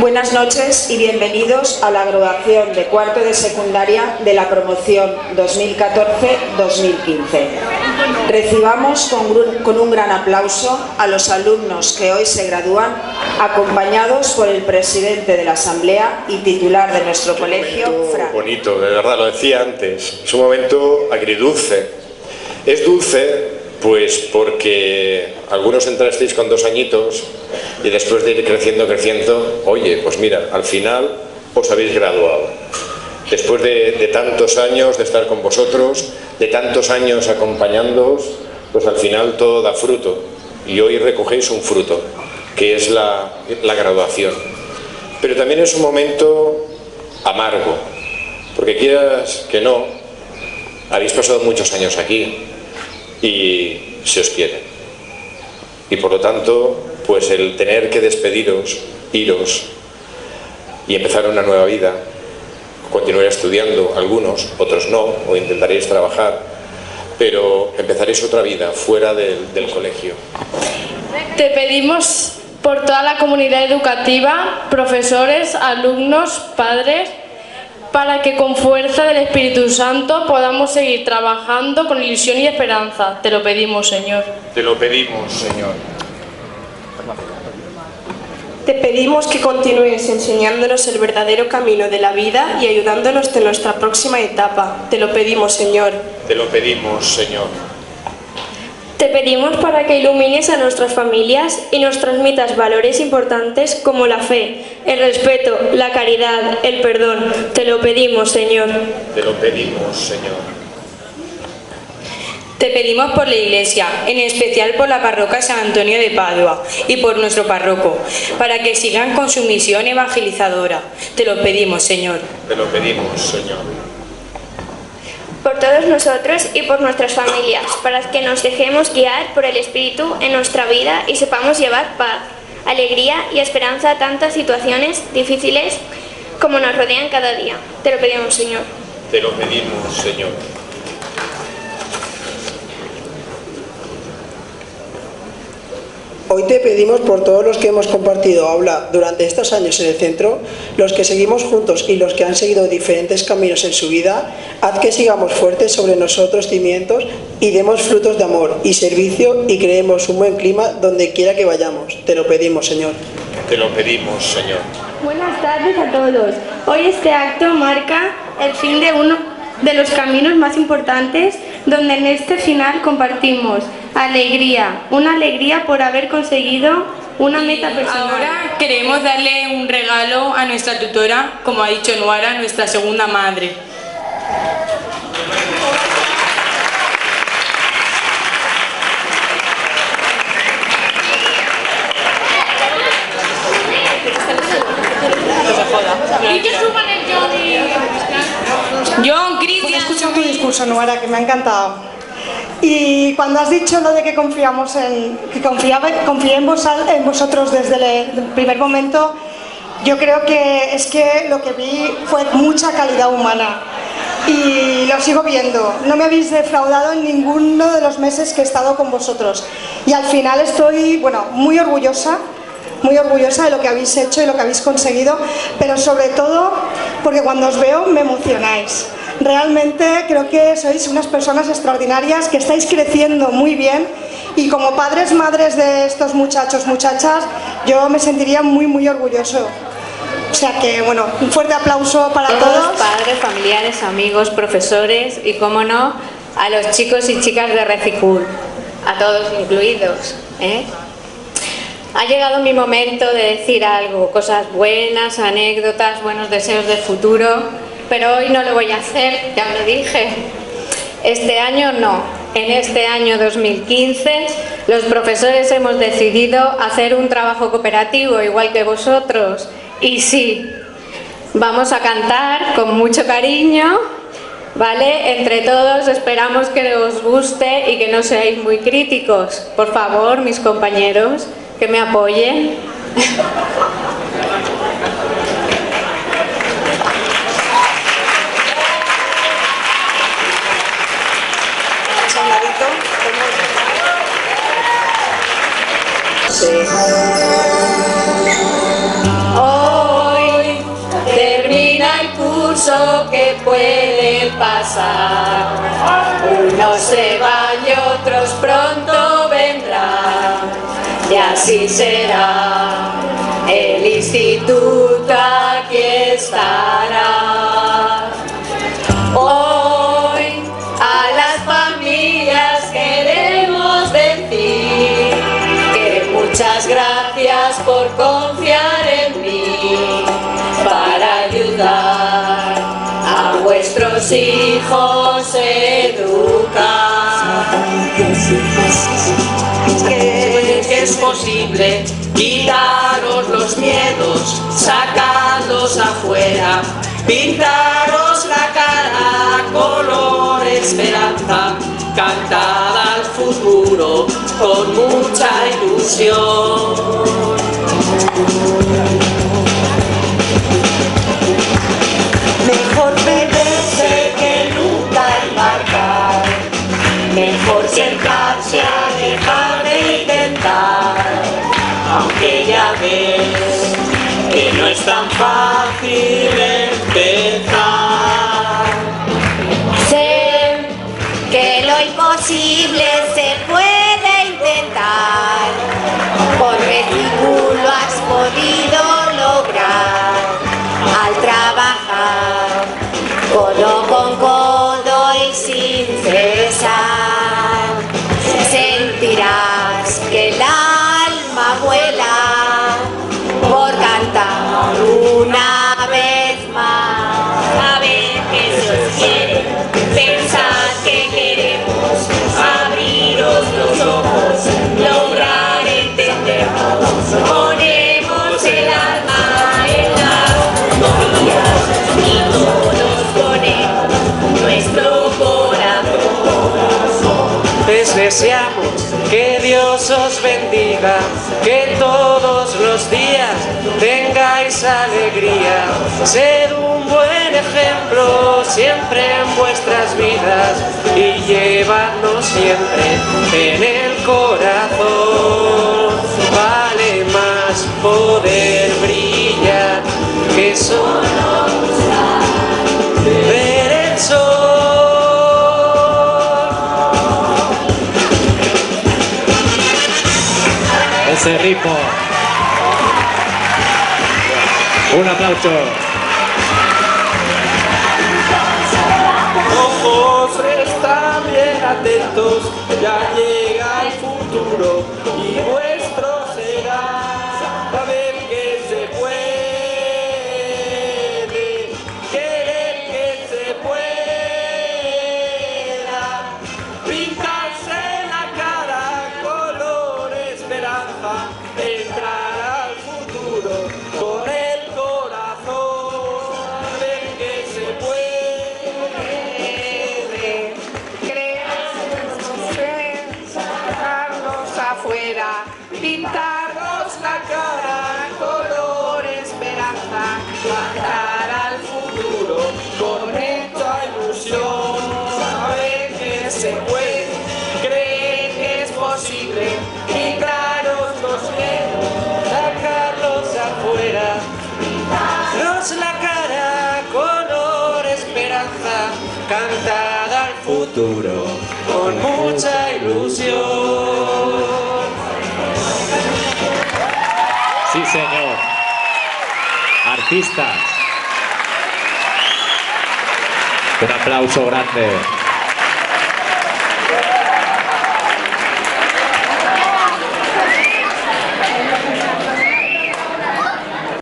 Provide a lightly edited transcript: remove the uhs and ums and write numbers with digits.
Buenas noches y bienvenidos a la graduación de cuarto de secundaria de la promoción 2014-2015. Recibamos con un gran aplauso a los alumnos que hoy se gradúan, acompañados por el presidente de la Asamblea y titular de nuestro colegio, Fran. Bonito, de verdad, lo decía antes, es un momento agridulce. Es dulce pues porque algunos entrasteis con 2 añitos y después de ir creciendo, oye, pues mira, al final os habéis graduado. Después de tantos años de estar con vosotros, de tantos años acompañándoos, pues al final todo da fruto. Y hoy recogéis un fruto, que es la graduación. Pero también es un momento amargo, porque quieras que no, habéis pasado muchos años aquí y se os quiere. Y por lo tanto, pues el tener que despediros, iros y empezar una nueva vida, continuar estudiando, algunos, otros no, o intentaréis trabajar, pero empezaréis otra vida fuera del colegio. Te pedimos por toda la comunidad educativa, profesores, alumnos, padres, para que con fuerza del Espíritu Santo podamos seguir trabajando con ilusión y esperanza. Te lo pedimos, Señor. Te lo pedimos, Señor. Te pedimos que continúes enseñándonos el verdadero camino de la vida y ayudándonos en nuestra próxima etapa. Te lo pedimos, Señor. Te lo pedimos, Señor. Te pedimos para que ilumines a nuestras familias y nos transmitas valores importantes como la fe, el respeto, la caridad, el perdón. Te lo pedimos, Señor. Te lo pedimos, Señor. Te pedimos por la Iglesia, en especial por la parroquia San Antonio de Padua y por nuestro párroco, para que sigan con su misión evangelizadora. Te lo pedimos, Señor. Te lo pedimos, Señor. Por todos nosotros y por nuestras familias, para que nos dejemos guiar por el Espíritu en nuestra vida y sepamos llevar paz, alegría y esperanza a tantas situaciones difíciles como nos rodean cada día. Te lo pedimos, Señor. Te lo pedimos, Señor. Hoy te pedimos por todos los que hemos compartido aula durante estos años en el centro, los que seguimos juntos y los que han seguido diferentes caminos en su vida, haz que sigamos fuertes sobre nosotros cimientos y demos frutos de amor y servicio y creemos un buen clima donde quiera que vayamos. Te lo pedimos, Señor. Te lo pedimos, Señor. Buenas tardes a todos. Hoy este acto marca el fin de uno de los caminos más importantes, donde en este final compartimos alegría, una alegría por haber conseguido una meta personal. Ahora queremos darle un regalo a nuestra tutora, como ha dicho Nuara, nuestra segunda madre. Y que suban el John, Cristian. He escuchado tu discurso, Nuara, que me ha encantado. Y cuando has dicho lo de que confié en vosotros desde el primer momento, yo creo que es que lo que vi fue mucha calidad humana. Y lo sigo viendo. No me habéis defraudado en ninguno de los meses que he estado con vosotros. Y al final estoy, muy orgullosa de lo que habéis hecho y lo que habéis conseguido, pero sobre todo porque cuando os veo me emocionáis. Realmente creo que sois unas personas extraordinarias, que estáis creciendo muy bien, y como padres, madres de estos muchachos, muchachas, yo me sentiría muy orgulloso. O sea que, un fuerte aplauso para todos. Padres, familiares, amigos, profesores y, como no, a los chicos y chicas de Reficul, a todos incluidos, ¿eh? Ha llegado mi momento de decir algo, cosas buenas, anécdotas, buenos deseos de futuro, pero hoy no lo voy a hacer, ya lo dije. Este año no. En este año 2015 los profesores hemos decidido hacer un trabajo cooperativo igual que vosotros. Y sí, vamos a cantar con mucho cariño, ¿vale? Entre todos esperamos que os guste y que no seáis muy críticos. Por favor, mis compañeros, que me apoyen. Sí. Oh. que puede pasar. Unos se van y otros pronto vendrán, y así será. El instituto aquí estará. Hoy a las familias queremos decir que muchas gracias por confiar en mí para ayudar a vuestros hijos a educar. Que es posible quitaros los miedos, sacarlos afuera, pintaros la cara color esperanza, cantad al futuro con mucha ilusión. Mejor beberse que nunca embarcar, mejor sentarse a dejar de intentar, aunque ya ves que no es tan fácil empezar. Sé que lo imposible se puede intentar, porque tú lo has podido lograr al trabajar codo con codo y sin cesar. Sentirás que el alma vuela por cantar una vez más. Saber que se os quiere, pensar que queremos, abriros los ojos, lograr entendernos. Ponemos el alma en las rodillas y todos ponemos nuestro corazón. Les deseamos que Dios os bendiga, que todos los días tengáis alegría. Sed un buen ejemplo siempre en vuestras vidas y llevadnos siempre en el corazón. Vale más poder brillar que solo ver el sol. Ese ritmo. Un aplauso. Ojos están bien atentos, ya llega el futuro y vuestro será. Saber que se puede, querer que se pueda, pintarse la cara color esperanza, entrar al futuro con el corazón. Saber que se puede. Afuera, pintarnos la cara color esperanza, cantar al futuro con mucha ilusión. Saber que se puede, creer que es posible, quitarnos los miedos, sacarlos afuera, pintarnos la cara color esperanza, cantar al futuro con mucha ilusión. Sí, señor. Artistas. Un aplauso grande.